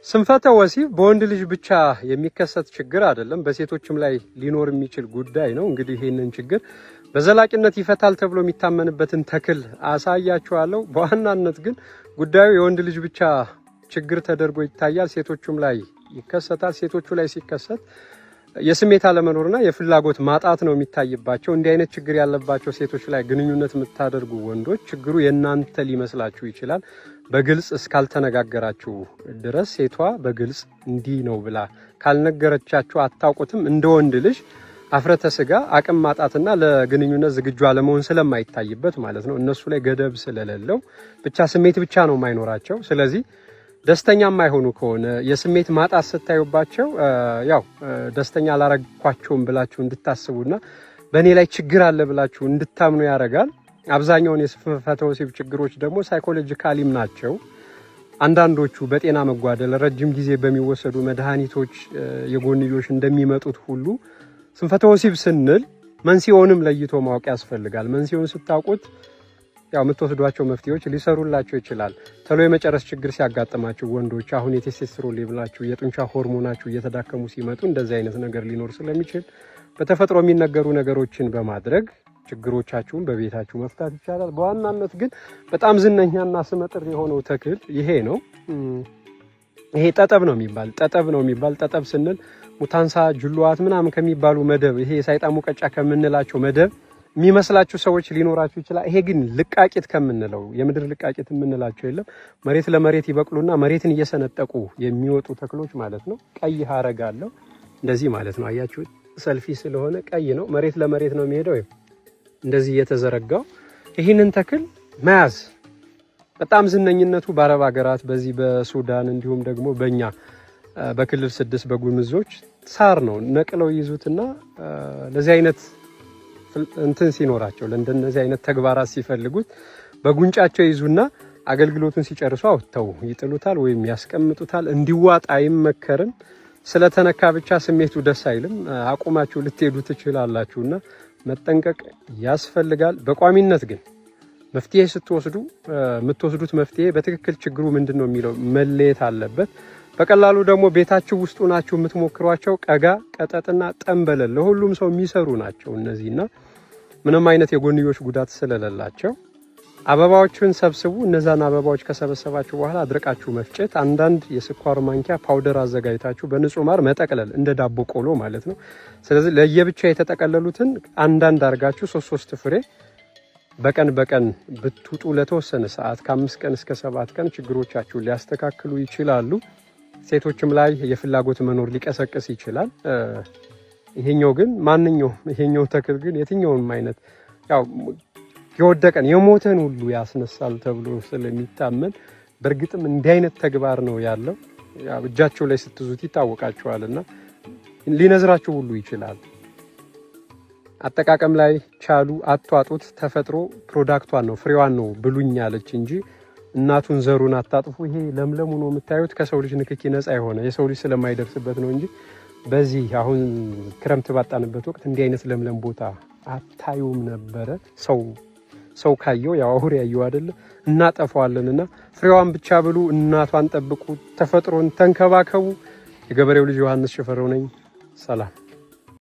ስንፈተ ወሲብ በወንድ ልጅ ብቻ የሚከሰት ችግር አይደለም፣ በሴቶችም ላይ ሊኖር የሚችል ጉዳይ ነው። እንግዲህ ይሄንን ችግር በዘላቂነት ይፈታል ተብሎ የሚታመንበትን ተክል አሳያችኋለሁ። በዋናነት ግን ጉዳዩ የወንድ ልጅ ብቻ ችግር ተደርጎ ይታያል፣ ሴቶቹም ላይ ይከሰታል። ሴቶቹ ላይ ሲከሰት የስሜት አለመኖርና የፍላጎት ማጣት ነው የሚታይባቸው። እንዲህ አይነት ችግር ያለባቸው ሴቶች ላይ ግንኙነት የምታደርጉ ወንዶች ችግሩ የናንተ ሊመስላችሁ ይችላል። በግልጽ እስካልተነጋገራችሁ ድረስ ሴቷ በግልጽ እንዲህ ነው ብላ ካልነገረቻችሁ አታውቁትም። እንደ ወንድ ልጅ አፍረተ ስጋ አቅም ማጣትና ለግንኙነት ዝግጁ አለመሆን ስለማይታይበት ማለት ነው። እነሱ ላይ ገደብ ስለሌለው ብቻ ስሜት ብቻ ነው የማይኖራቸው። ስለዚህ ደስተኛ የማይሆኑ ከሆነ የስሜት ማጣት ስታዩባቸው ያው ደስተኛ አላረግኳቸውም ብላችሁ እንድታስቡና በእኔ ላይ ችግር አለ ብላችሁ እንድታምኑ ያደርጋል። አብዛኛውን የስንፈተ ወሲብ ችግሮች ደግሞ ሳይኮሎጂካሊም ናቸው። አንዳንዶቹ በጤና መጓደል ረጅም ጊዜ በሚወሰዱ መድኃኒቶች የጎንዮሽ እንደሚመጡት ሁሉ ስንፈተ ወሲብ ስንል መንስኤውንም ለይቶ ማወቅ ያስፈልጋል። መንስኤውን ስታውቁት ያው የምትወስዷቸው መፍትሄዎች ሊሰሩላቸው ይችላል። ተሎ የመጨረስ ችግር ሲያጋጥማችሁ ወንዶች አሁን የቴስቴስትሮን ሌቭላችሁ የጡንቻ ሆርሞናችሁ እየተዳከሙ ሲመጡ እንደዚህ አይነት ነገር ሊኖር ስለሚችል በተፈጥሮ የሚነገሩ ነገሮችን በማድረግ ችግሮቻችሁን በቤታችሁ መፍታት ይቻላል። በዋናነት ግን በጣም ዝነኛና ስመጥር የሆነው ተክል ይሄ ነው። ይሄ ጠጠብ ነው የሚባል ጠጠብ ስንል ሙታንሳ ጅሉዋት ምናምን ከሚባሉ መደብ ይሄ የሳይጣን ሙቀጫ ከምንላቸው መደብ የሚመስላችሁ ሰዎች ሊኖራችሁ ይችላል። ይሄ ግን ልቃቂት ከምንለው የምድር ልቃቂት የምንላቸው የለም። መሬት ለመሬት ይበቅሉና መሬትን እየሰነጠቁ የሚወጡ ተክሎች ማለት ነው። ቀይ ሀረግ አለው እንደዚህ ማለት ነው። አያችሁ ሰልፊ ስለሆነ ቀይ ነው። መሬት ለመሬት ነው የሚሄደው እንደዚህ እየተዘረጋው። ይህንን ተክል መያዝ በጣም ዝነኝነቱ በአረብ ሀገራት በዚህ በሱዳን እንዲሁም ደግሞ በእኛ በክልል 6 በጉምዞች ሳር ነው ነቅለው ይዙትና ለዚህ አይነት እንትን ሲኖራቸው ለእንደነዚህ አይነት ተግባራት ሲፈልጉት በጉንጫቸው ይዙና አገልግሎቱን ሲጨርሱ አውጥተው ይጥሉታል ወይም ያስቀምጡታል። እንዲዋጥ አይመከርም። ስለተነካ ብቻ ስሜቱ ደስ አይልም። አቁማችሁ ልትሄዱ ትችላላችሁና መጠንቀቅ ያስፈልጋል። በቋሚነት ግን መፍትሄ ስትወስዱ የምትወስዱት መፍትሄ በትክክል ችግሩ ምንድነው የሚለው መለየት አለበት። በቀላሉ ደግሞ ቤታችሁ ውስጥ ናችሁ የምትሞክሯቸው ቀጋ፣ ቀጠጥና ጠንበለል ለሁሉም ሰው የሚሰሩ ናቸው እነዚህና ምንም አይነት የጎንዮሽ ጉዳት ስለሌላቸው አበባዎችን ሰብስቡ። እነዛን አበባዎች ከሰበሰባችሁ በኋላ አድርቃችሁ መፍጨት፣ አንዳንድ የስኳር ማንኪያ ፓውደር አዘጋጅታችሁ በንጹህ ማር መጠቅለል እንደ ዳቦ ቆሎ ማለት ነው። ስለዚህ ለየብቻ የተጠቀለሉትን አንዳንድ አድርጋችሁ 3 ፍሬ በቀን ብትውጡ ለተወሰነ ሰዓት ከ5 ቀን እስከ 7 ቀን ችግሮቻችሁን ሊያስተካክሉ ይችላሉ። ሴቶችም ላይ የፍላጎት መኖር ሊቀሰቅስ ይችላል። ይሄኛው ግን ይሄኛው ተክል ግን የትኛውንም አይነት ያው የወደቀን የሞተን ሁሉ ያስነሳል ተብሎ ስለሚታመን በእርግጥም እንዲህ አይነት ተግባር ነው ያለው። ያው እጃቸው ላይ ስትዙት ይታወቃቸዋልና ሊነዝራችሁ ሁሉ ይችላል። አጠቃቀም ላይ ቻሉ አቷጡት። ተፈጥሮ ፕሮዳክቷን ነው ፍሬዋን ነው ብሉኝ ያለች እንጂ እናቱን ዘሩን አታጥፉ። ይሄ ለምለሙ ነው የምታዩት ከሰው ልጅ ንክኪ ነፃ የሆነ የሰው ልጅ ስለማይደርስበት ነው እንጂ በዚህ አሁን ክረምት ባጣንበት ወቅት እንዲህ አይነት ለምለም ቦታ አታዩም ነበረ። ሰው ካየው ያው አውሬ ያየው አይደለ? እናጠፋዋለንና ፍሬዋን ብቻ ብሉ፣ እናቷን ጠብቁ፣ ተፈጥሮን ተንከባከቡ። የገበሬው ልጅ ዮሐንስ ሽፈረው ነኝ። ሰላም።